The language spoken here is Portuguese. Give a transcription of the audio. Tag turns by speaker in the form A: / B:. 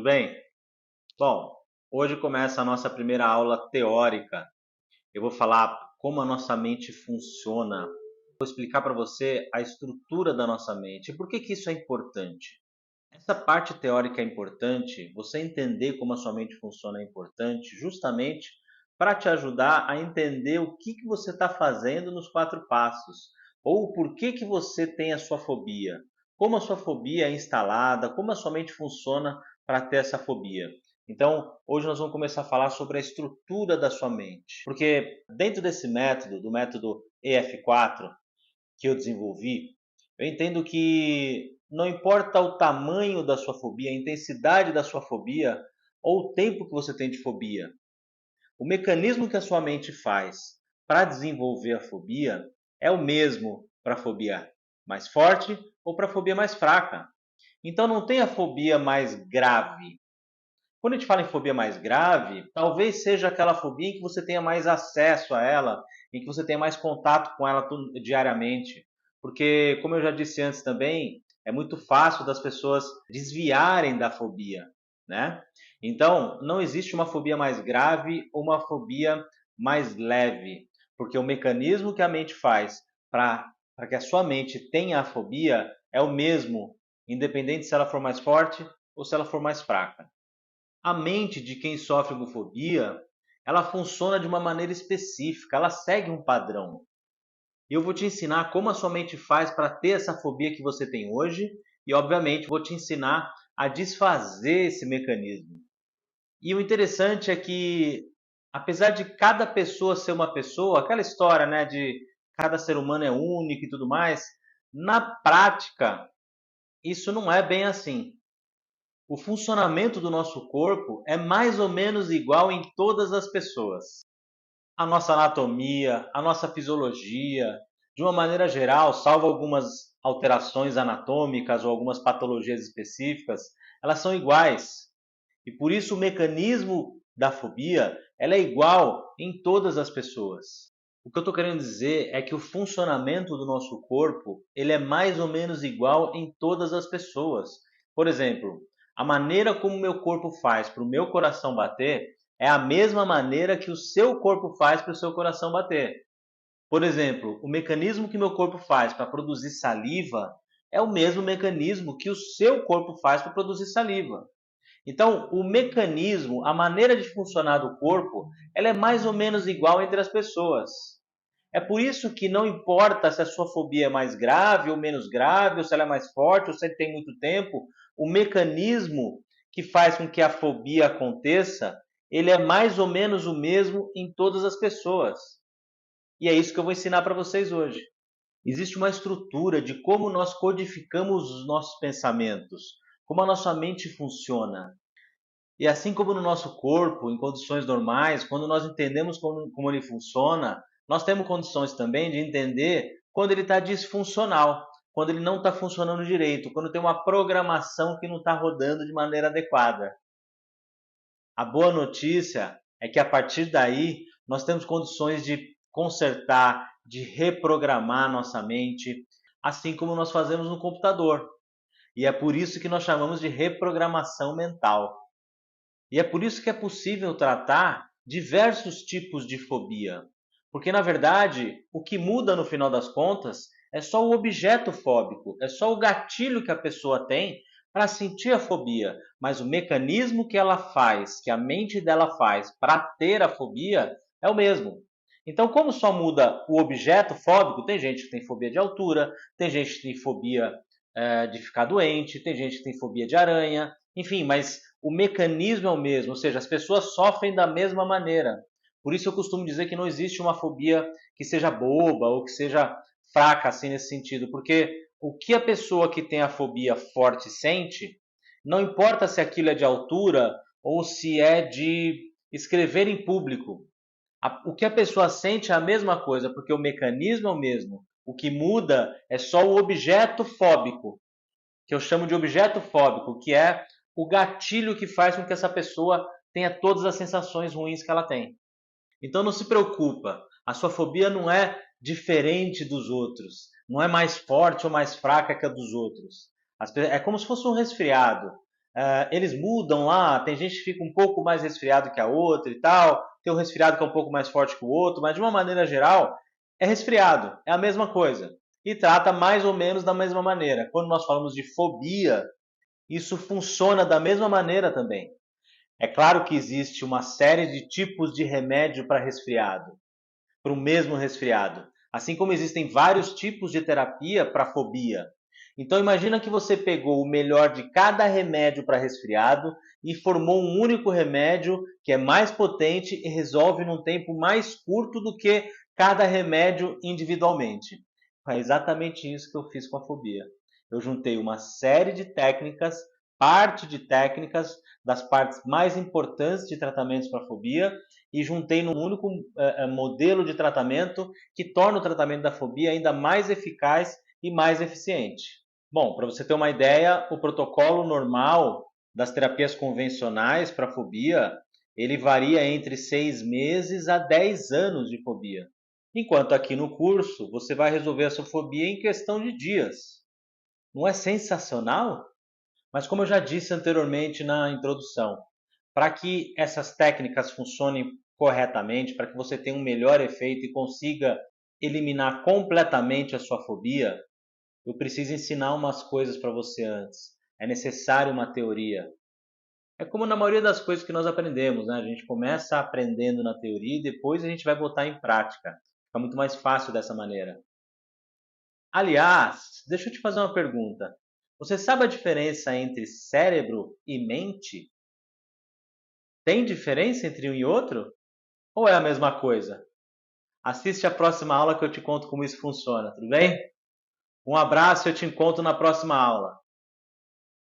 A: tudo bem? Bom, hoje começa a nossa primeira aula teórica. Eu vou falar como a nossa mente funciona. Vou explicar para você a estrutura da nossa mente. Por que que isso é importante? Essa parte teórica é importante, você entender como a sua mente funciona é importante, justamente para te ajudar a entender o que que você está fazendo nos quatro passos, ou por que que você tem a sua fobia, como a sua fobia é instalada, como a sua mente funciona para ter essa fobia. Então, hoje nós vamos começar a falar sobre a estrutura da sua mente, porque dentro desse método, do método EF4 que eu desenvolvi, eu entendo que não importa o tamanho da sua fobia, a intensidade da sua fobia ou o tempo que você tem de fobia, o mecanismo que a sua mente faz para desenvolver a fobia é o mesmo para a fobia mais forte ou para a fobia mais fraca. Então não tem a fobia mais grave. Quando a gente fala em fobia mais grave, talvez seja aquela fobia em que você tenha mais acesso a ela, em que você tenha mais contato com ela diariamente. Porque, como eu já disse antes também, é muito fácil das pessoas desviarem da fobia, né? Então, não existe uma fobia mais grave ou uma fobia mais leve, porque o mecanismo que a mente faz para que a sua mente tenha a fobia é o mesmo, independente se ela for mais forte ou se ela for mais fraca. A mente de quem sofre homofobia, ela funciona de uma maneira específica, ela segue um padrão. Eu vou te ensinar como a sua mente faz para ter essa fobia que você tem hoje e, obviamente, vou te ensinar a desfazer esse mecanismo. E o interessante é que, apesar de cada pessoa ser uma pessoa, aquela história, né, de cada ser humano é único e tudo mais, na prática, isso não é bem assim. O funcionamento do nosso corpo é mais ou menos igual em todas as pessoas. A nossa anatomia, a nossa fisiologia, de uma maneira geral, salvo algumas alterações anatômicas ou algumas patologias específicas, elas são iguais. E por isso o mecanismo da fobia ela é igual em todas as pessoas. O que eu estou querendo dizer é que o funcionamento do nosso corpo ele é mais ou menos igual em todas as pessoas. Por exemplo, a maneira como o meu corpo faz para o meu coração bater é a mesma maneira que o seu corpo faz para o seu coração bater. Por exemplo, o mecanismo que meu corpo faz para produzir saliva é o mesmo mecanismo que o seu corpo faz para produzir saliva. Então, o mecanismo, a maneira de funcionar do corpo, ela é mais ou menos igual entre as pessoas. É por isso que não importa se a sua fobia é mais grave ou menos grave, ou se ela é mais forte, ou se ele tem muito tempo, o mecanismo que faz com que a fobia aconteça, ele é mais ou menos o mesmo em todas as pessoas. E é isso que eu vou ensinar para vocês hoje. Existe uma estrutura de como nós codificamos os nossos pensamentos, como a nossa mente funciona. E assim como no nosso corpo, em condições normais, quando nós entendemos como ele funciona, nós temos condições também de entender quando ele está disfuncional, quando ele não está funcionando direito, quando tem uma programação que não está rodando de maneira adequada. A boa notícia é que a partir daí nós temos condições de consertar, de reprogramar nossa mente, assim como nós fazemos no computador. E é por isso que nós chamamos de reprogramação mental. E é por isso que é possível tratar diversos tipos de fobia. Porque, na verdade, o que muda no final das contas é só o objeto fóbico, é só o gatilho que a pessoa tem para sentir a fobia. Mas o mecanismo que ela faz, que a mente dela faz para ter a fobia, é o mesmo. Então, como só muda o objeto fóbico, tem gente que tem fobia de altura, tem gente que tem fobia de ficar doente, tem gente que tem fobia de aranha, enfim, mas o mecanismo é o mesmo, ou seja, as pessoas sofrem da mesma maneira. Por isso eu costumo dizer que não existe uma fobia que seja boba ou que seja fraca assim nesse sentido, porque o que a pessoa que tem a fobia forte sente, não importa se aquilo é de altura ou se é de escrever em público. O que a pessoa sente é a mesma coisa, porque o mecanismo é o mesmo. O que muda é só o objeto fóbico, que eu chamo de objeto fóbico, que é o gatilho que faz com que essa pessoa tenha todas as sensações ruins que ela tem. Então não se preocupa, a sua fobia não é diferente dos outros, não é mais forte ou mais fraca que a dos outros. É como se fosse um resfriado. eles mudam lá, tem gente que fica um pouco mais resfriado que a outra e tal, tem um resfriado que é um pouco mais forte que o outro, mas de uma maneira geral, é resfriado, é a mesma coisa. E trata mais ou menos da mesma maneira. Quando nós falamos de fobia, isso funciona da mesma maneira também. É claro que existe uma série de tipos de remédio para resfriado, para o mesmo resfriado. Assim como existem vários tipos de terapia para fobia. Então imagina que você pegou o melhor de cada remédio para resfriado e formou um único remédio que é mais potente e resolve num tempo mais curto do que cada remédio individualmente. É exatamente isso que eu fiz com a fobia. Eu juntei uma série de técnicas, parte de técnicas das partes mais importantes de tratamentos para fobia e juntei num único modelo de tratamento que torna o tratamento da fobia ainda mais eficaz e mais eficiente. Bom, para você ter uma ideia, o protocolo normal das terapias convencionais para fobia, ele varia entre 6 meses a 10 anos de fobia. Enquanto aqui no curso, você vai resolver a sua fobia em questão de dias. Não é sensacional? Mas como eu já disse anteriormente na introdução, para que essas técnicas funcionem corretamente, para que você tenha um melhor efeito e consiga eliminar completamente a sua fobia, eu preciso ensinar umas coisas para você antes. É necessário uma teoria. É como na maioria das coisas que nós aprendemos, né? A gente começa aprendendo na teoria e depois a gente vai botar em prática. Fica muito mais fácil dessa maneira. Aliás, deixa eu te fazer uma pergunta. Você sabe a diferença entre cérebro e mente? Tem diferença entre um e outro? Ou é a mesma coisa? Assiste a próxima aula que eu te conto como isso funciona, tudo bem? Um abraço e eu te encontro na próxima aula.